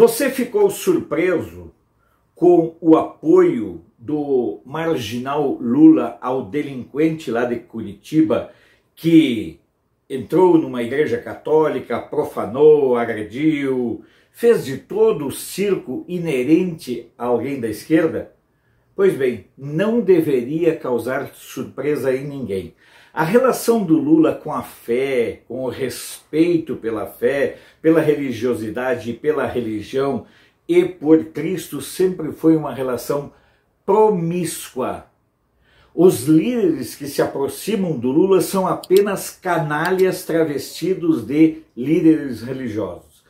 Você ficou surpreso com o apoio do marginal Lula ao delinquente lá de Curitiba que entrou numa igreja católica, profanou, agrediu, fez de todo o circo inerente a alguém da esquerda? Pois bem, não deveria causar surpresa em ninguém. A relação do Lula com a fé, com o respeito pela fé, pela religiosidade e pela religião e por Cristo sempre foi uma relação promíscua. Os líderes que se aproximam do Lula são apenas canalhas travestidos de líderes religiosos.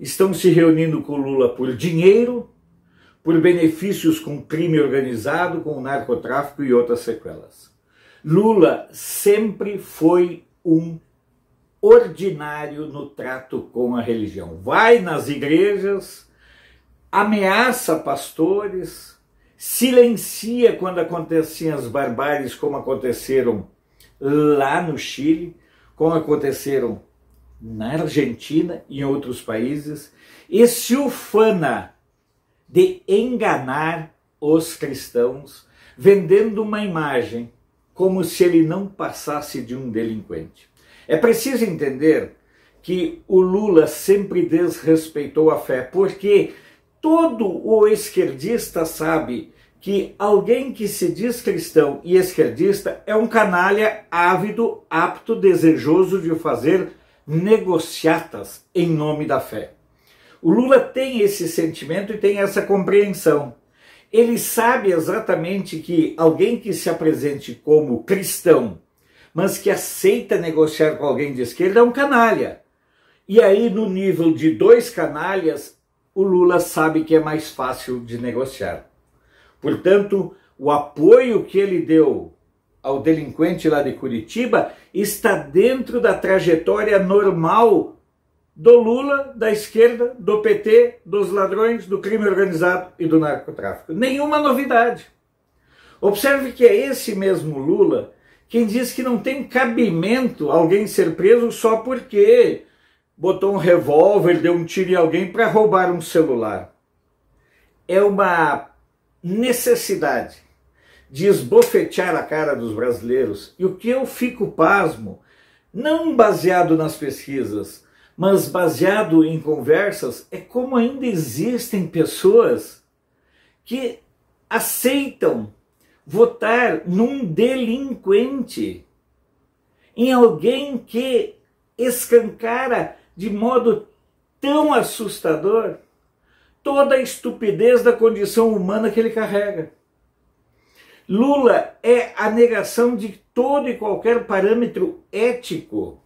Estão se reunindo com o Lula por dinheiro, por benefícios com crime organizado, com narcotráfico e outras sequelas. Lula sempre foi um ordinário no trato com a religião. Vai nas igrejas, ameaça pastores, silencia quando aconteciam as barbáries como aconteceram lá no Chile, como aconteceram na Argentina e em outros países, e se ufana de enganar os cristãos, vendendo uma imagem como se ele não passasse de um delinquente. É preciso entender que o Lula sempre desrespeitou a fé, porque todo o esquerdista sabe que alguém que se diz cristão e esquerdista é um canalha ávido, apto, desejoso de fazer negociatas em nome da fé. O Lula tem esse sentimento e tem essa compreensão. Ele sabe exatamente que alguém que se apresente como cristão, mas que aceita negociar com alguém de esquerda é um canalha. E aí, no nível de dois canalhas, o Lula sabe que é mais fácil de negociar. Portanto, o apoio que ele deu ao delinquente lá de Curitiba está dentro da trajetória normal do Lula, da esquerda, do PT, dos ladrões, do crime organizado e do narcotráfico. Nenhuma novidade. Observe que é esse mesmo Lula quem diz que não tem cabimento alguém ser preso só porque botou um revólver, deu um tiro em alguém para roubar um celular. É uma necessidade de esbofetear a cara dos brasileiros. E o que eu fico pasmo, não baseado nas pesquisas, mas baseado em conversas, é como ainda existem pessoas que aceitam votar num delinquente, em alguém que escancara de modo tão assustador toda a estupidez da condição humana que ele carrega. Lula é a negação de todo e qualquer parâmetro ético.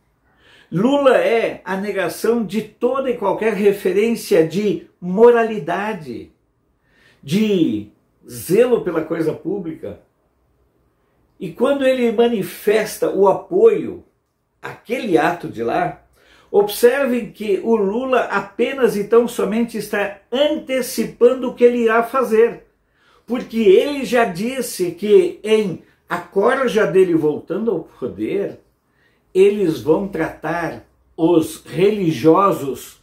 Lula é a negação de toda e qualquer referência de moralidade, de zelo pela coisa pública. E quando ele manifesta o apoio àquele ato de lá, observem que o Lula apenas e tão somente está antecipando o que ele irá fazer. Porque ele já disse que em a corja dele voltando ao poder, eles vão tratar os religiosos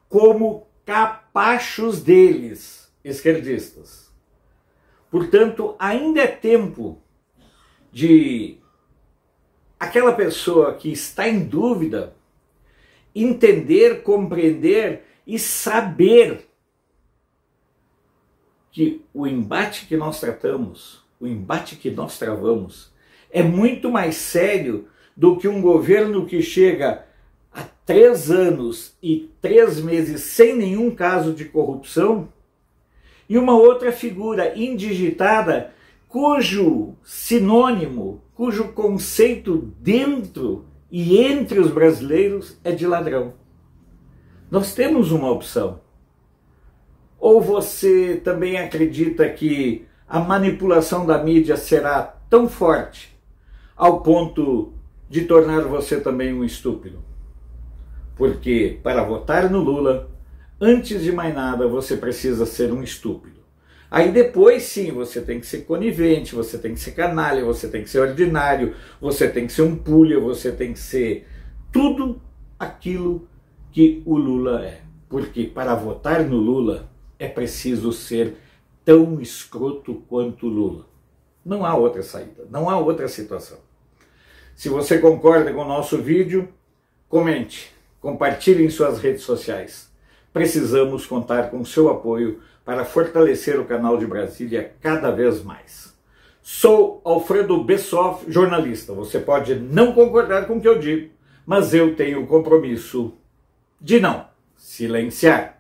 como capachos deles, esquerdistas. Portanto, ainda é tempo de aquela pessoa que está em dúvida entender, compreender e saber que o embate que nós tratamos, o embate que nós travamos, é muito mais sério do que um governo que chega a 3 anos e 3 meses sem nenhum caso de corrupção e uma outra figura indigitada cujo sinônimo, cujo conceito dentro e entre os brasileiros é de ladrão. Nós temos uma opção. Ou você também acredita que a manipulação da mídia será tão forte ao ponto de tornar você também um estúpido? Porque para votar no Lula, antes de mais nada, você precisa ser um estúpido. Aí depois sim, você tem que ser conivente, você tem que ser canalha, você tem que ser ordinário, você tem que ser um pulha, você tem que ser tudo aquilo que o Lula é. Porque para votar no Lula é preciso ser tão escroto quanto Lula. Não há outra saída, não há outra situação. Se você concorda com o nosso vídeo, comente, compartilhe em suas redes sociais. Precisamos contar com seu apoio para fortalecer o canal de Brasília cada vez mais. Sou Alfredo Bessoff, jornalista. Você pode não concordar com o que eu digo, mas eu tenho o compromisso de não silenciar.